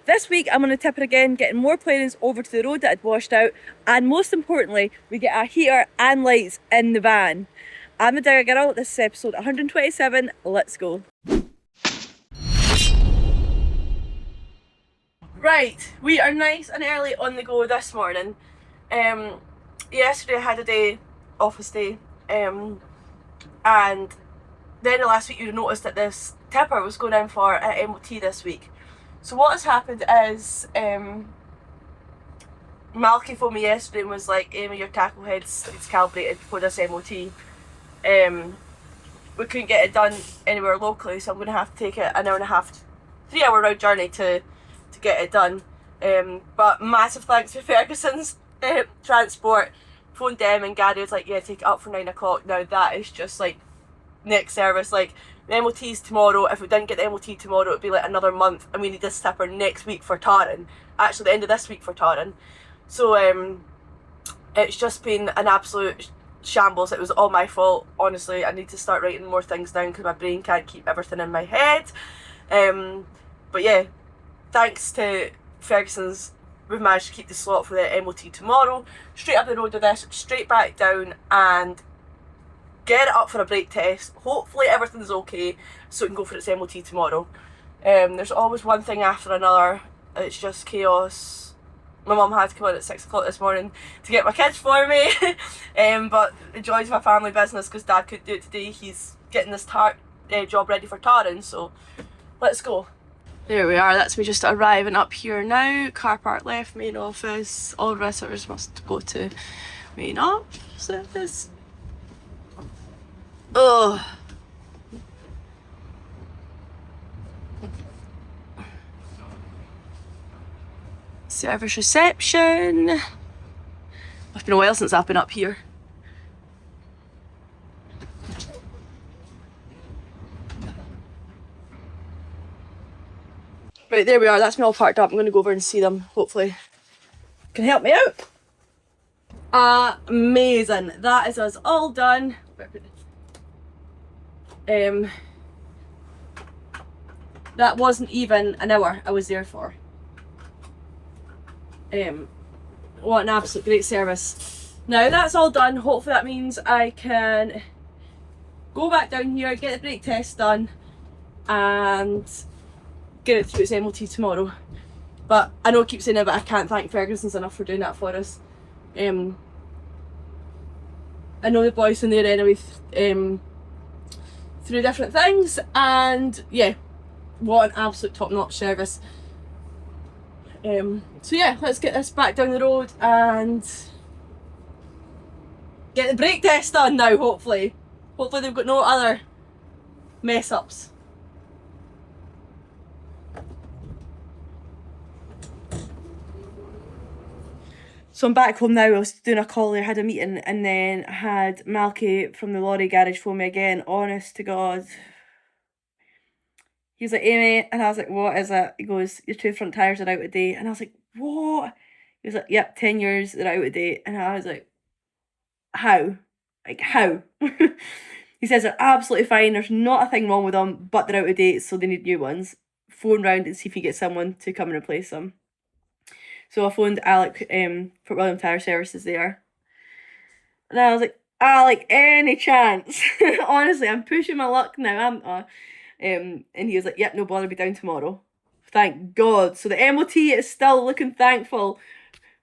This week I'm going to tip it again, getting more planings over to the road that I'd washed out, and most importantly, we get a heater and lights in the van. I'm the Digger Girl, this is episode 127, let's go. Right, we are nice and early on the go this morning. Yesterday I had a day, office day, and then last week you'd noticed that this tipper was going in for an MOT this week. So what has happened is, Malky phoned me yesterday and was like, Amy, your tackle head's calibrated for this MOT. We couldn't get it done anywhere locally, so I'm going to have to take it an hour and a half, 3 hour round journey to get it done. But massive thanks to Ferguson's transport. Phoned them and Gary was like, yeah, take it up for 9 o'clock. Now that is just like next service. Like, the MOT's tomorrow. If we didn't get the MOT tomorrow, it'd be like another month, and we need this tipper next week for tarring. Actually, the end of this week for tarring. So it's just been an absolute shambles. It was all my fault, honestly. I need to start writing more things down because my brain can't keep everything in my head. But yeah, thanks to Ferguson's, we've managed to keep the slot for the MOT tomorrow. Straight up the road with this, straight back down, and get it up for a brake test. Hopefully everything's okay so we can go for its MOT tomorrow. There's always one thing after another. It's just chaos. My mum had to come out at 6 o'clock this morning to get my kids for me. But the joys of my family business, because Dad couldn't do it today. He's getting this job ready for tarring, so let's go. There we are, that's me just arriving up here now. Car park left, main office. All the rest of us must go to main office. Oh. Service reception. It's been a while since I've been up here. Right, there we are, that's me all parked up. I'm going to go over and see them, hopefully. Can help me out. Amazing. That is us all done. That wasn't even an hour I was there for. What an absolute great service. Now that's all done, hopefully that means I can go back down here, get the brake test done, and get it through its MOT tomorrow. But I know I keep saying it, but I can't thank Ferguson's enough for doing that for us. I know the boys in there anyway through different things, and yeah, what an absolute top-notch service. So yeah, let's get this back down the road and get the brake test done now, hopefully. Hopefully they've got no other mess-ups. So I'm back home now. I was doing a call there, had a meeting, and then I had Malky from the lorry garage phone me again. Honest to God. He was like, Amy, and I was like, what is it? He goes, your 2 front tyres are out of date. And I was like, what? He was like, yep, 10 years, they're out of date. And I was like, how? Like, how? He says they're absolutely fine, there's not a thing wrong with them, but they're out of date, so they need new ones. Phone round and see if you get someone to come and replace them. So I phoned Alec for William Tyre Services there. And I was like, Alec, any chance? Honestly, I'm pushing my luck now. And he was like, yep, no bother, be down tomorrow. Thank God. So the MOT is still looking thankful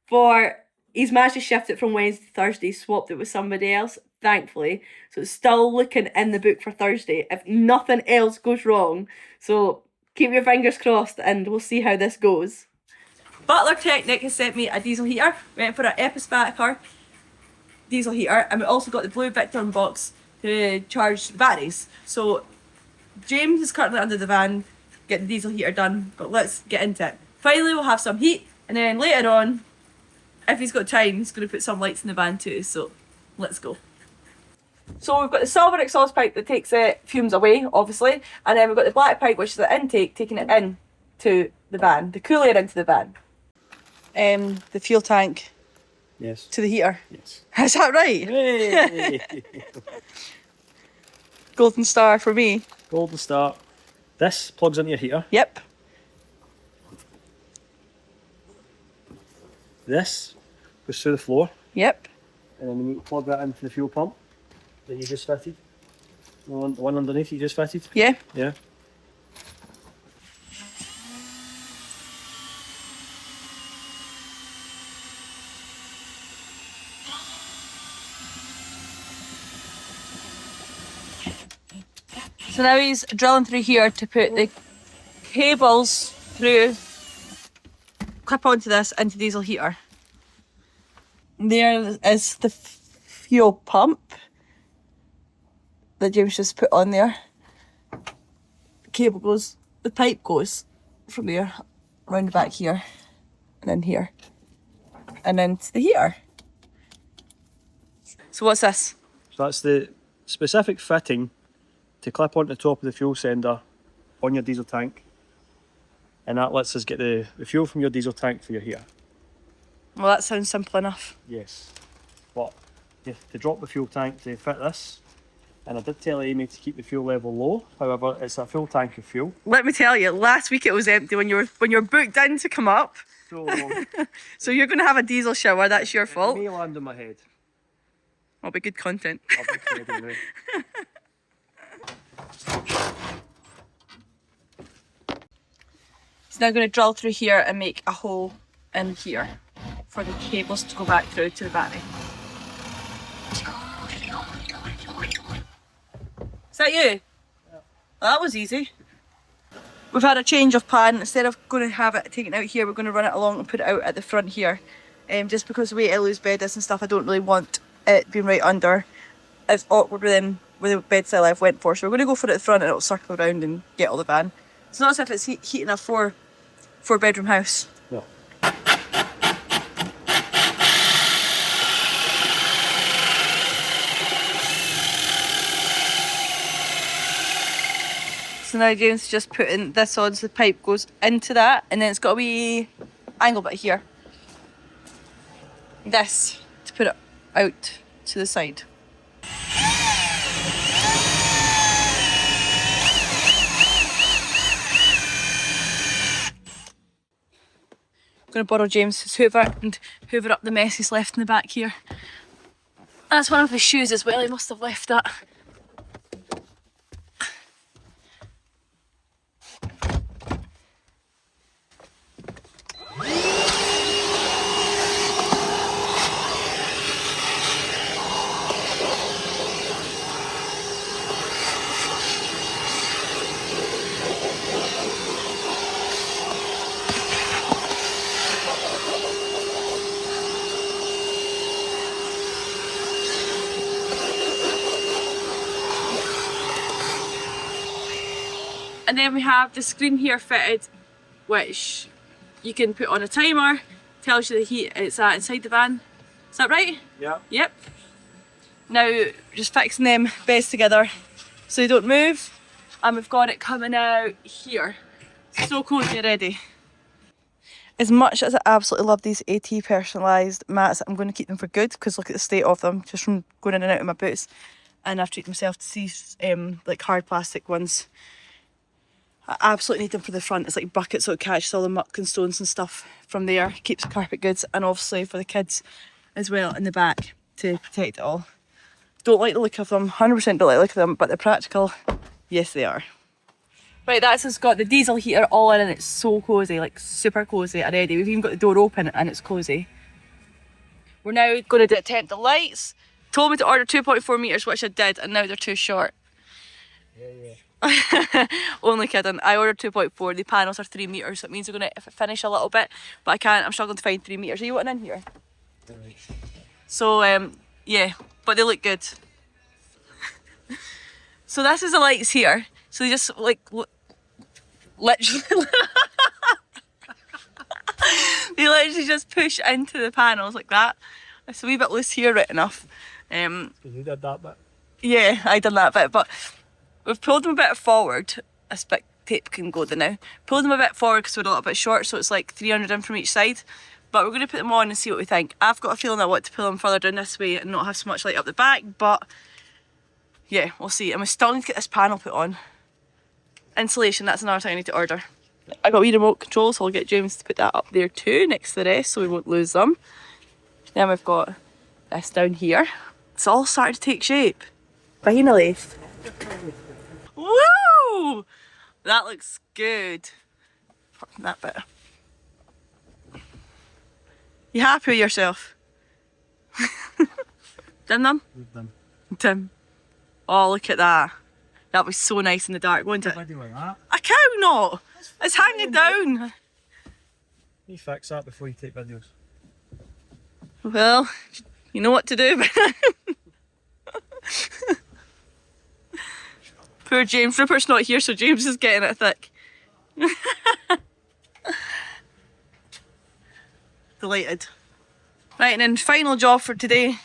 for, he's managed to shift it from Wednesday to Thursday, swapped it with somebody else, thankfully. So it's still looking in the book for Thursday, if nothing else goes wrong. So keep your fingers crossed and we'll see how this goes. Butler Technik has sent me a diesel heater. We went for an Epispacker diesel heater, and we also got the blue Victor box to charge the batteries. So James is currently under the van getting the diesel heater done, but let's get into it. Finally we'll have some heat, and then later on, if he's got time, he's going to put some lights in the van too, so let's go. So we've got the silver exhaust pipe that takes fumes away, obviously, and then we've got the black pipe, which is the intake, taking it in to the van, the cool air into the van. The fuel tank. Yes. To the heater. Yes. Is that right? Hey. Golden star for me. Golden star. This plugs into your heater. Yep. This goes through the floor, Yep. and then we need to plug that into the fuel pump that you just fitted. The one underneath you just fitted? Yeah. Yeah. So now he's drilling through here to put the cables through, clip onto this, into diesel heater. There is the fuel pump that James just put on there. The cable goes, the pipe goes from there, round the back here, and in here, and into the heater. So what's this? So that's the specific fitting to clip onto the top of the fuel sender on your diesel tank, and that lets us get the fuel from your diesel tank for your heater. Well, that sounds simple enough. Yes, but to drop the fuel tank to fit this, and I did tell Amy to keep the fuel level low. However, it's a full tank of fuel. Let me tell you, last week it was empty when you were booked in to come up. So you're going to have a diesel shower. That's your fault. It may land on my head. That'll be good content. I'll be ready now. He's now going to drill through here and make a hole in here for the cables to go back through to the battery. Is that you? Yeah. Well, that was easy. We've had a change of plan. Instead of going to have it taken out here, we're going to run it along and put it out at the front here. Just because the way Elu's bed is and stuff, I don't really want it being right under. It's awkward with the bed style I've went for, so we're going to go for it at the front and it'll circle around and get all the van. It's not as if it's heating a four bedroom house. No. So now James just putting this on so the pipe goes into that, and then it's got a wee angle bit here. This to put it out to the side. I'm going to borrow James's hoover and hoover up the mess he's left in the back here. That's one of his shoes as well, he must have left that. And then we have the screen here fitted, which you can put on a timer, tells you the heat it's at inside the van. Is that right? Yeah. Yep. Now just fixing them beds together so they don't move, and we've got it coming out here. So cosy already. As much as I absolutely love these AT personalised mats, I'm going to keep them for good because look at the state of them just from going in and out of my boots, and I've treated myself to these like hard plastic ones. I absolutely need them for the front. It's like buckets so it catches all the muck and stones and stuff from there, keeps the carpet good, and obviously for the kids as well in the back to protect it all. Don't like the look of them, 100% don't like the look of them, but they're practical. Yes, they are. Right, that's just got the diesel heater all in and it's so cosy, like super cosy already. We've even got the door open and it's cosy. We're now going to attempt the lights. Told me to order 2.4 metres, which I did, and now they're too short. Yeah. Only kidding. I ordered 2.4. The panels are 3 metres, so it means we're going to finish a little bit, but I can't. I'm struggling to find 3 metres. Are you wanting in here? Right. So yeah, but they look good. So this is the lights here. So they just like literally they literally just push into the panels like that. It's a wee bit loose here, right enough. You did that bit. Yeah, I done that bit, but we've pulled them a bit forward. This bit tape can go there now. Pulled them a bit forward because we're a little bit short, so it's like 300 in from each side. But we're going to put them on and see what we think. I've got a feeling I want to pull them further down this way and not have so much light up the back, but yeah, we'll see. And we still need to get this panel put on. Insulation, that's another thing I need to order. I got a wee remote control, so I'll get James to put that up there too, next to the rest, so we won't lose them. Then we've got this down here. It's all starting to take shape. Finally. Woo! That looks good. That bit. You happy with yourself? Dim them? Dim. Oh, look at that. That was so nice in the dark, wouldn't it? Like that. I can not. It's hanging down. You fix that before you take videos. Well, you know what to do. Poor James. Rupert's not here, so James is getting it thick. Delighted. Right, and then final job for today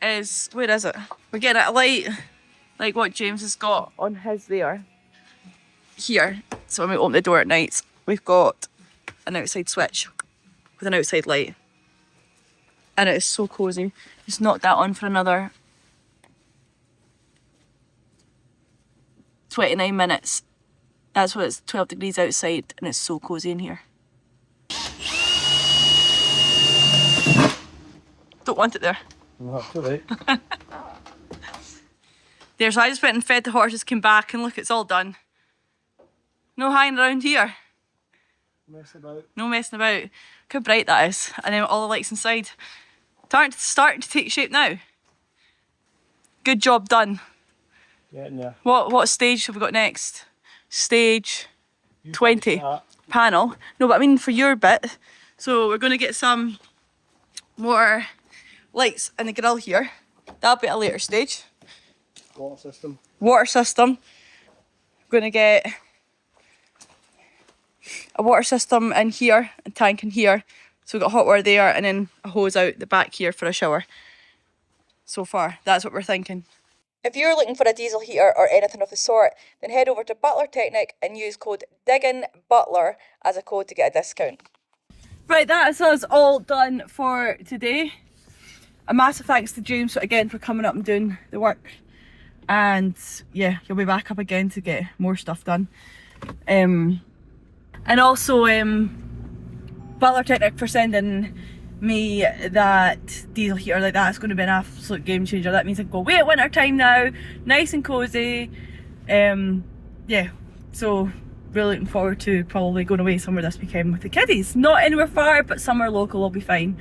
is, where is it? We're getting a light like what James has got on his there. Here. So when we open the door at night, we've got an outside switch with an outside light. And it is so cosy. Just knock that on for another 29 minutes. That's what it's 12 degrees outside and it's so cosy in here. Don't want it there. No, too late. There, so I just went and fed the horses, came back and look, it's all done. No hanging around here. No messing about. Look how bright that is. And then all the lights inside. Starting to take shape now. Good job done. Getting there. What stage have we got next? Stage 20 panel. No, but I mean for your bit. So we're going to get some more lights in the grill here. That'll be a later stage. Water system. Water system. Going to get a water system in here, a tank in here. So we've got hot water there and then a hose out the back here for a shower. So far, that's what we're thinking. If you're looking for a diesel heater or anything of the sort, then head over to Butler Technik and use code DIGGINBUTLER as a code to get a discount. Right, that is us all done for today. A massive thanks to James again for coming up and doing the work. And yeah, he'll be back up again to get more stuff done. And also Butler Technik for sending me that diesel heater like that. It's going to be an absolute game changer. That means I can go away at winter time now, nice and cosy. Yeah, so really looking forward to probably going away somewhere this weekend with the kiddies. Not anywhere far, but somewhere local will be fine.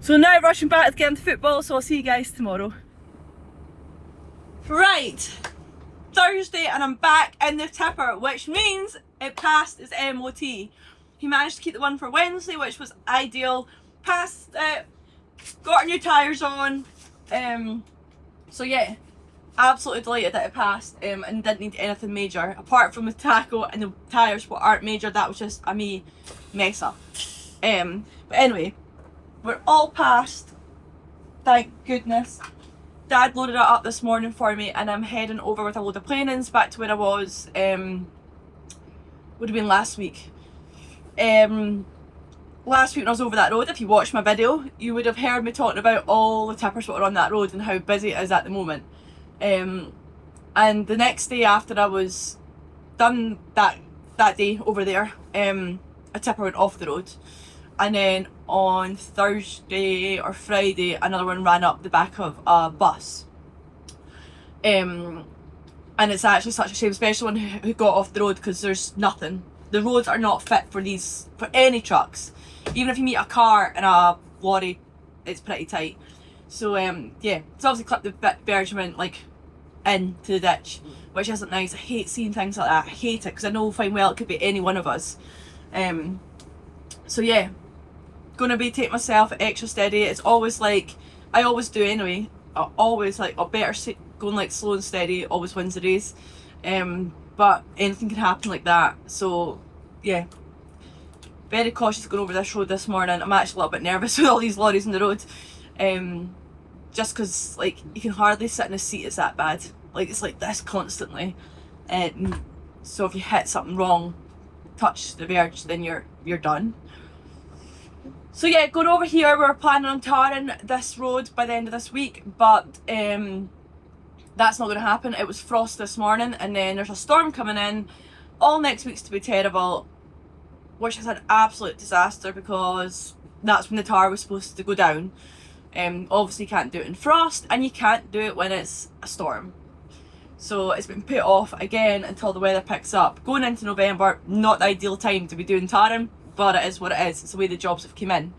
So now rushing back to get into football, so I'll see you guys tomorrow. Right, Thursday and I'm back in the tipper, which means it passed its MOT. He managed to keep the one for Wednesday, which was ideal. Passed it, got our new tyres on. So yeah, absolutely delighted that it passed and didn't need anything major. Apart from the tacho and the tyres, what aren't major, that was just a me mess up. But anyway, we're all passed, thank goodness. Dad loaded it up this morning for me and I'm heading over with a load of planings back to where I was, would have been last week. Last week when I was over that road, if you watched my video, you would have heard me talking about all the tippers that are on that road and how busy it is at the moment. And the next day after I was done that day over there, a tipper went off the road. And then on Thursday or Friday, another one ran up the back of a bus. And it's actually such a shame, especially one who got off the road, because there's nothing. The roads are not fit for any trucks. Even if you meet a car and a lorry, it's pretty tight. So yeah, it's obviously clipped the Bergman like into the ditch, which isn't nice. I hate seeing things like that. I hate it because I know fine well it could be any one of us. So yeah, gonna be taking myself extra steady. It's always like, I always do anyway. I always like, going like slow and steady always wins the race. But anything can happen like that. So yeah, very cautious going over this road this morning. I'm actually a little bit nervous with all these lorries on the road. Just because like you can hardly sit in a seat, it's that bad. Like it's like this constantly. So if you hit something wrong, touch the verge, then you're done. So yeah, going over here, we're planning on tarring this road by the end of this week, but that's not going to happen. It was frost this morning and then there's a storm coming in all next week's to be terrible, which is an absolute disaster because that's when the tyre was supposed to go down. Obviously you can't do it in frost, and you can't do it when it's a storm. So it's been put off again until the weather picks up. Going into November, not the ideal time to be doing tarring, but it is what it is. It's the way the jobs have come in.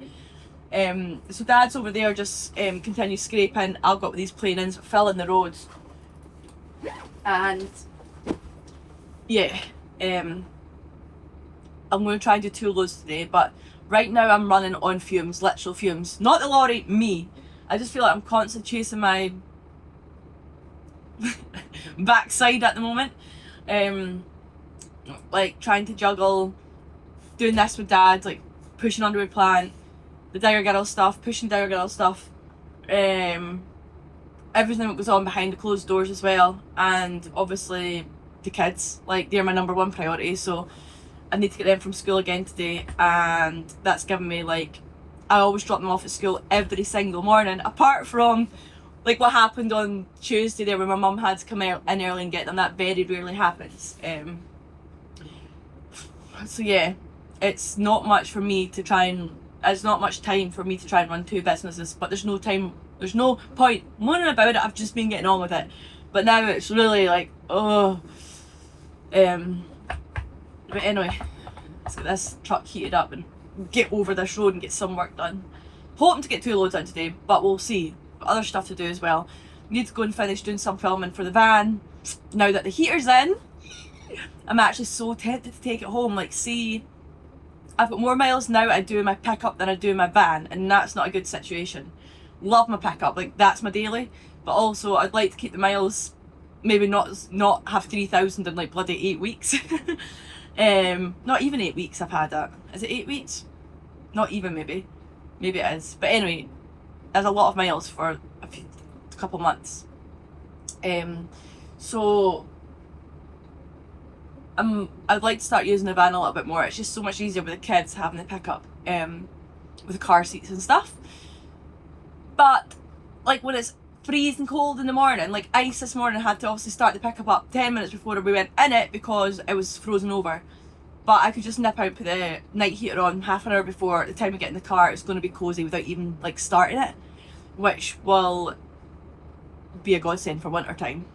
So Dad's over there just continue scraping. I'll go up with these planings, filling the roads. And yeah, I'm going to try and do 2 loads today, but right now I'm running on fumes, literal fumes. Not the lorry, me. I just feel like I'm constantly chasing my backside at the moment. Like trying to juggle doing this with Dad, like pushing Underwood plant, the Digger Girl stuff, pushing Digger Girl stuff, everything that goes on behind the closed doors as well, and obviously the kids, like they're my #1 priority, so I need to get them from school again today, and that's given me, like, I always drop them off at school every single morning, apart from like what happened on Tuesday there when my mum had to come out in early and get them. That very rarely happens. So yeah, it's not much for me to try and, it's not much time for me to try and run 2 businesses, but there's no time, there's no point moaning about it. I've just been getting on with it, but now it's really like, oh. But anyway, let's get this truck heated up and get over this road and get some work done. Hoping to get 2 loads done today, but we'll see. Got other stuff to do as well. Need to go and finish doing some filming for the van. Now that the heater's in, I'm actually so tempted to take it home. Like, see, I've got more miles now I do in my pickup than I do in my van, and that's not a good situation. Love my pickup, like that's my daily, but also I'd like to keep the miles, maybe not have 3,000 in like bloody 8 weeks. Not even 8 weeks I've had that. Is it 8 weeks? Not even, maybe it is, but anyway, there's a lot of miles for a couple months. So I'd like to start using the van a little bit more. It's just so much easier with the kids having the pickup, with the car seats and stuff. But like when it's freezing cold in the morning, like ice this morning, I had to obviously start the pickup up 10 minutes before we went in it because it was frozen over. But I could just nip out, put the night heater on half an hour before the time we get in the car. It's going to be cozy without even like starting it, which will be a godsend for winter time.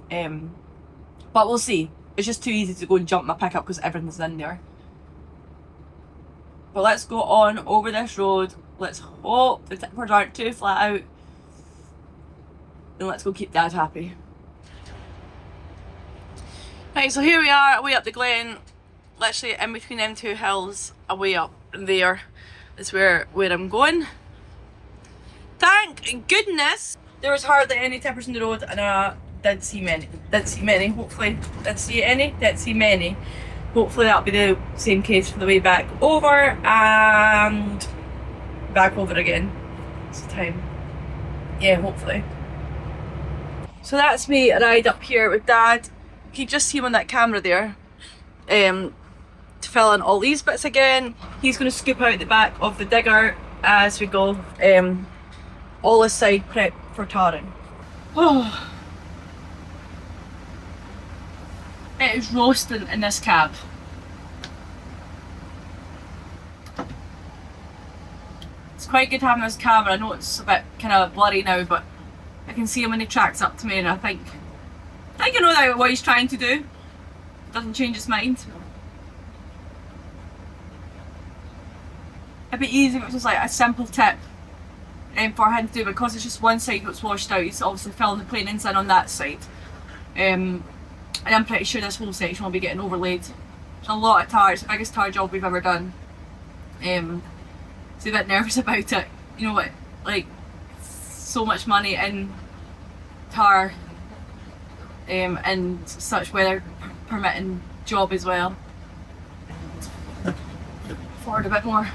But we'll see. It's just too easy to go and jump my pickup because everything's in there. But let's go on over this road. Let's hope the tippers aren't too flat out. And let's go keep Dad happy. Right, so here we are, away up the glen. Literally in between them 2 hills, away up there is where I'm going. Thank goodness there was hardly any tippers in the road, and I didn't see many, hopefully. Didn't see any, didn't see many. Hopefully that'll be the same case for the way back over, and back over again. It's the time. Yeah, hopefully. So that's me, a ride up here with Dad. You can just see him on that camera there. To fill in all these bits again. He's going to scoop out the back of the digger as we go. All this side prep for tarring. Oh. It is roasting in this cab. It's quite good having this camera. I know it's a bit kind of blurry now, but I can see him when he tracks up to me, and I think I know what he's trying to do. Doesn't change his mind. It'd be easy if it was just like a simple tip for him to do, because it's just one side that's washed out. He's obviously filling the planings in on that side. And I'm pretty sure this whole section will be getting overlaid. It's a lot of tyres, the biggest tyre job we've ever done. So I'm a bit nervous about it. You know what, like, so much money in tyre and such weather permitting job as well. Forward a bit more.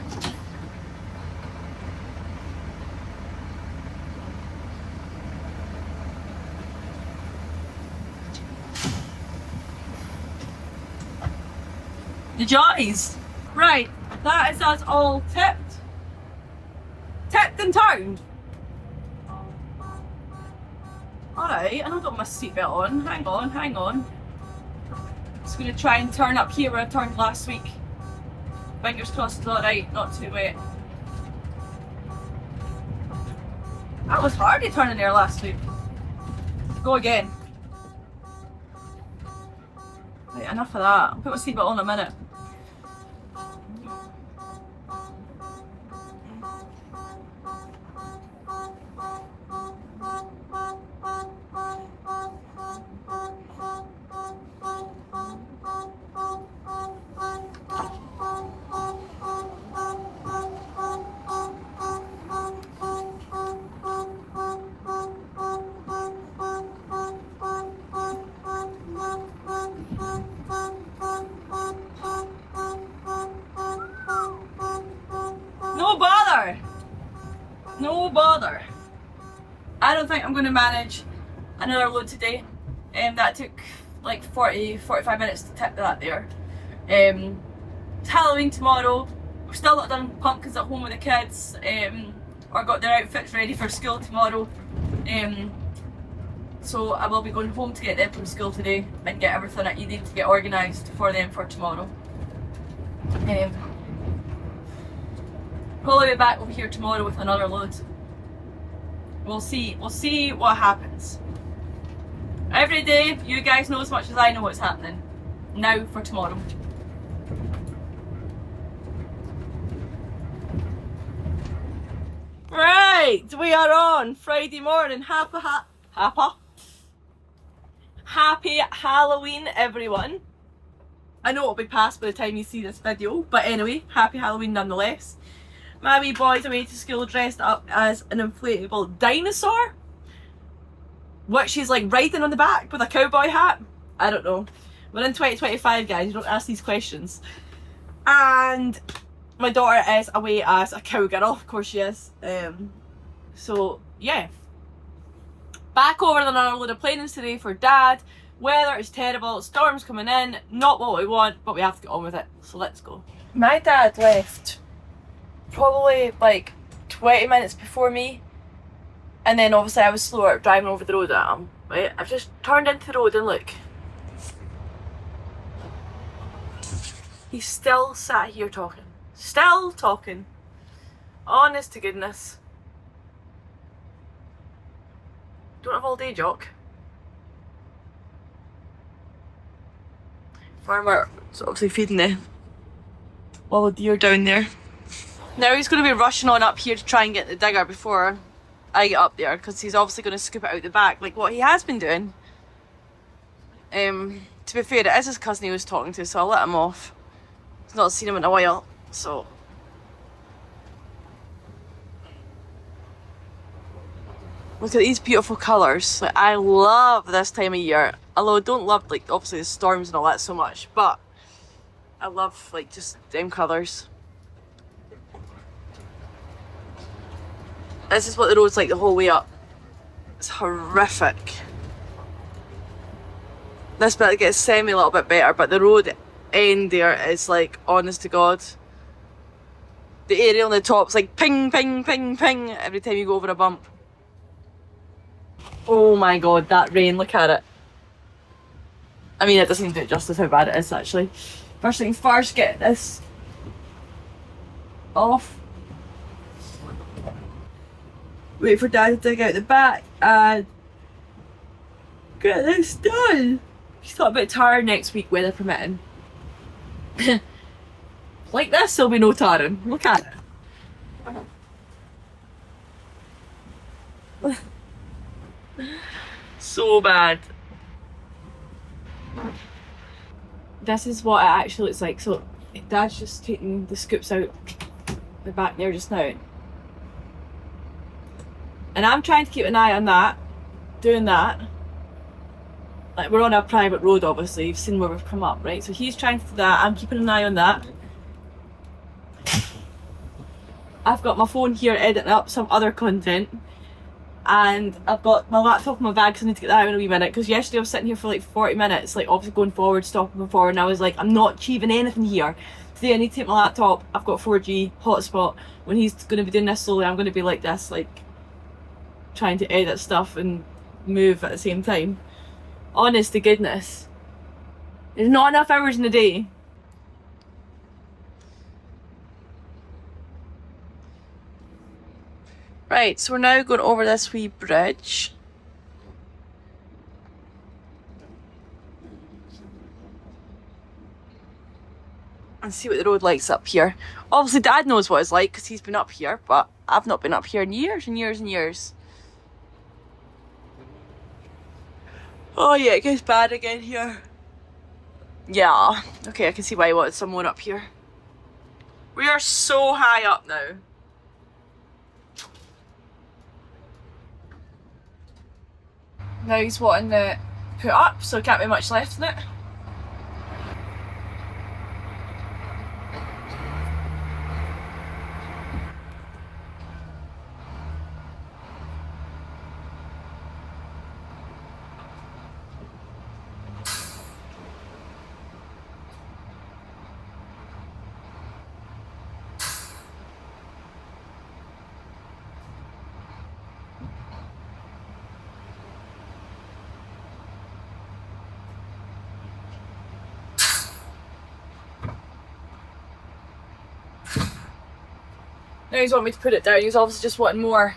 The joys. Right, that is us all tipped and turned. Alright, and I've got my seatbelt on. Hang on. Just going to try and turn up here where I turned last week. Fingers crossed it's alright, not too wet. That was hard to turn in there last week. Go again. Right, enough of that. I'll put my seatbelt on in a minute. No bother. I don't think I'm going to manage another load today. That took like 40-45 minutes to tip that there. It's Halloween tomorrow. We've still not done pumpkins at home with the kids, or got their outfits ready for school tomorrow. So I will be going home to get them from school today and get everything I need to get organised for them for tomorrow. Probably be back over here tomorrow with another load. We'll see what happens. Every day, you guys know as much as I know what's happening. Now for tomorrow. Right, we are on Friday morning. Happy Halloween, everyone. I know it'll be past by the time you see this video, but anyway, happy Halloween nonetheless. My wee boy's away to school dressed up as an inflatable dinosaur, which he's like riding on the back with a cowboy hat. I don't know. We're in 2025, guys. You don't ask these questions. And my daughter is away as a cowgirl. Of course she is. So yeah. Back over on another load of plannings today for Dad. Weather is terrible. Storm's coming in. Not what we want, but we have to get on with it. So let's go. My dad left probably like 20 minutes before me, and then obviously I was slower driving over the road at him. Right, I've just turned into the road and look, he's still sat here talking, honest to goodness. Don't have all day, Jock. Farmer is obviously feeding the wild deer down there. Now he's going to be rushing on up here to try and get the digger before I get up there, because he's obviously going to scoop it out the back like what he has been doing. To be fair, it is his cousin he was talking to, so I'll let him off. He's not seen him in a while, so. Look at these beautiful colours. Like, I love this time of year. Although I don't love, like, obviously the storms and all that so much, but I love like just them colours. This is what the road's like the whole way up. It's horrific. This bit gets semi a little bit better, but the road end there is like, honest to God. The area on the top's like ping, ping, ping, ping every time you go over a bump. Oh my God, that rain, look at it. I mean, it doesn't do it justice how bad it is actually. First things first, get this off. Wait for Dad to dig out the back and get this done. He's got a bit tired next week, weather permitting. Like this, there'll be no tarring. Look at it. So bad. This is what it actually looks like. So Dad's just taking the scoops out the back there just now. And I'm trying to keep an eye on that, doing that. Like, we're on a private road, obviously. You've seen where we've come up, right? So he's trying to do that. I'm keeping an eye on that. I've got my phone here editing up some other content. And I've got my laptop in my bag, because I need to get that out in a wee minute. Because yesterday I was sitting here for like 40 minutes, like obviously going forward, stopping and forward. And I was like, I'm not achieving anything here. Today I need to take my laptop. I've got 4G hotspot. When he's going to be doing this slowly, I'm going to be like this, like trying to edit stuff and move at the same time. Honest to goodness. There's not enough hours in the day. Right, so we're now going over this wee bridge. And see what the road like's up here. Obviously Dad knows what it's like because he's been up here, but I've not been up here in years and years and years. Oh yeah, it gets bad again here. Yeah, okay, I can see why I wanted someone up here. We are so high up now. Now he's wanting to put up, so can't be much left in it. Now he's wanting me to put it down. He's obviously just wanting more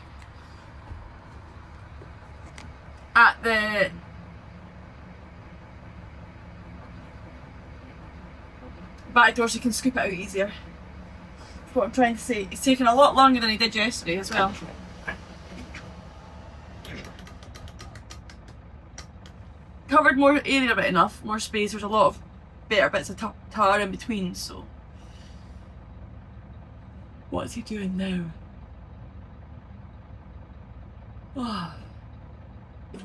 at the back door so he can scoop it out easier. That's what I'm trying to say. It's taken a lot longer than he did yesterday as well. Covered more area but enough, more space. There's a lot of better bits of tar in between, so. What is he doing now? Oh.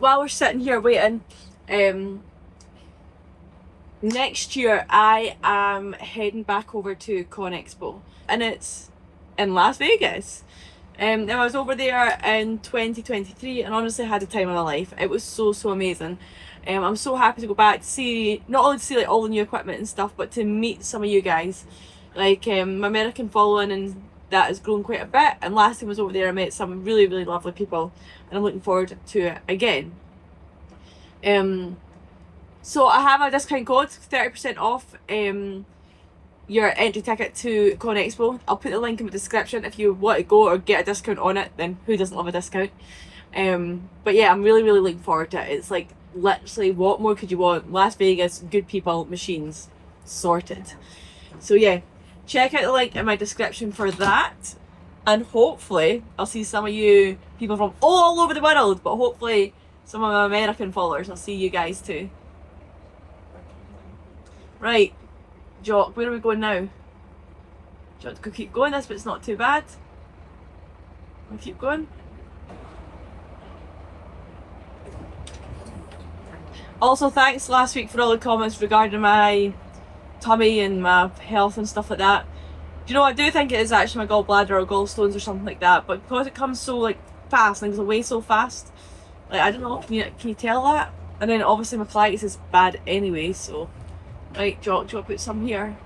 While we're sitting here waiting, next year I am heading back over to Con Expo and it's in Las Vegas. Now I was over there in 2023 and honestly had the time of my life. It was so amazing. I'm so happy to go back to see, not only to see like all the new equipment and stuff, but to meet some of you guys. Like my American following and that has grown quite a bit, and last time I was over there I met some really lovely people and I'm looking forward to it again. So I have a discount code, 30% off your entry ticket to Con Expo. I'll put the link in the description if you want to go or get a discount on it. Then who doesn't love a discount? But yeah, I'm really looking forward to it. It's like literally, what more could you want? Las Vegas, good people, machines, sorted. So yeah, check out the link in my description for that, and hopefully I'll see some of you people from all over the world, but hopefully some of my American followers. I'll see you guys too. Right, Jock, where are we going now? Do you want to keep going? This bit's not too bad. We'll keep going. Also, thanks last week for all the comments regarding my tummy and my health and stuff like that. Do you know, I do think it is actually my gallbladder or gallstones or something like that, but because it comes so like fast and goes away so fast, like I don't know, can you tell that? And then obviously my colitis is bad anyway, so. Right, Jock, do you want to put some here?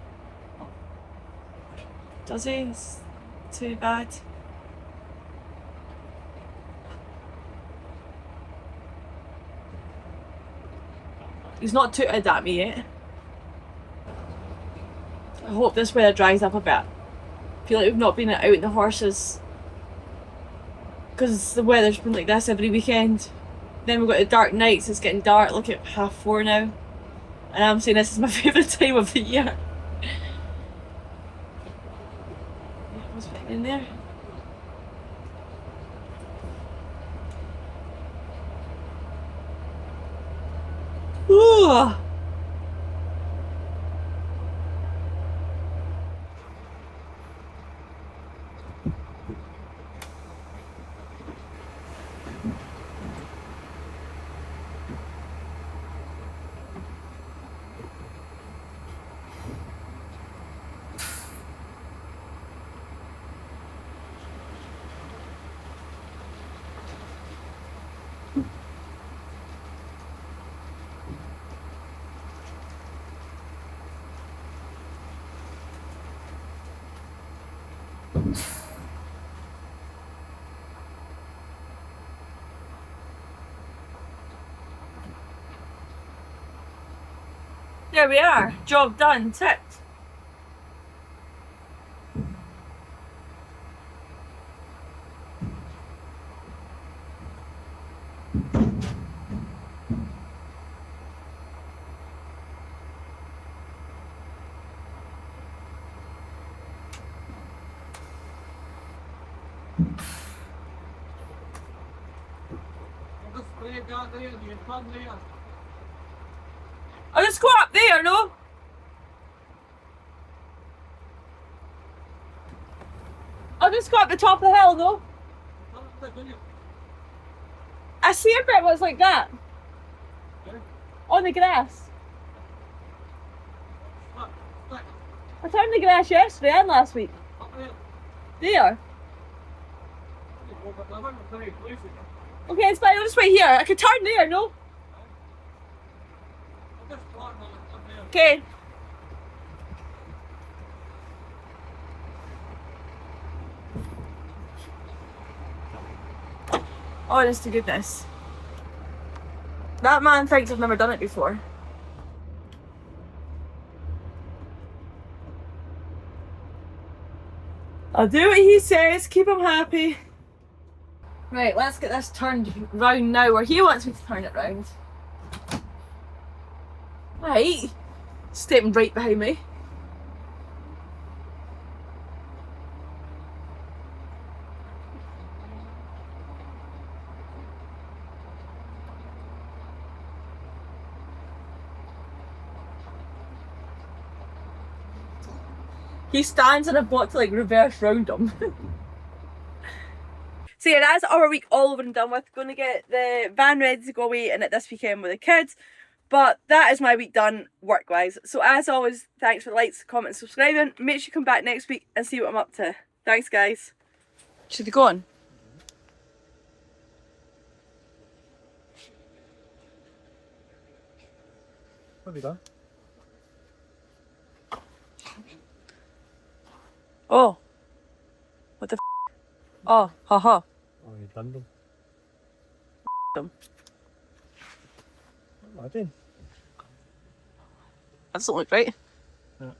Does he? It's too bad. He's not tooted at me yet. I hope this weather dries up a bit. I feel like we've not been out in the horses because the weather's been like this every weekend. Then we've got the dark nights, it's getting dark, look at 4:30 now. And I'm saying this is my favourite time of the year. What's in there? Ooh. There we are. Job done. Tipped. I'll just go up there, no? I'll just go up the top of the hill, no? I see a bit was like that. On the grass. I turned the grass yesterday and last week. There. Okay, it's fine. I'll just wait here. I could turn there, no? Okay. Honest to goodness. That man thinks I've never done it before. I'll do what he says, keep him happy. Right, let's get this turned round now, where he wants me to turn it round. Right. Stepping right behind me. He stands and I've got to like reverse round him. So yeah, that's our week all over and done with. Going to get the van ready to go away in it this weekend with the kids. But that is my week done work-wise. So as always, thanks for the likes, comments, subscribing. Make sure you come back next week and see what I'm up to. Thanks guys. Should we go on? What have you done? Oh. What the f? Oh, haha. Oh, you done them. Them. What am I doing? That doesn't look right. Yeah. What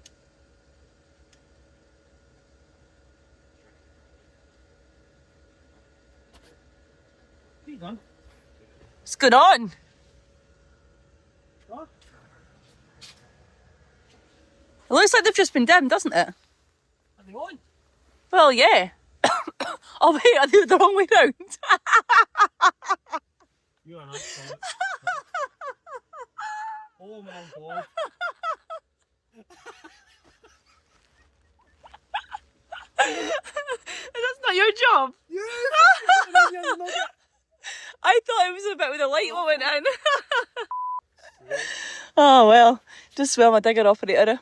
have you done? What's going on? What? It looks like they've just been dimmed, doesn't it? Are they on? Well, yeah. Oh wait, I did it the wrong way round. You are an absolute. Oh my god. That's not your job. I thought it was a bit with the light that went in. Oh well, just swell my digger operator.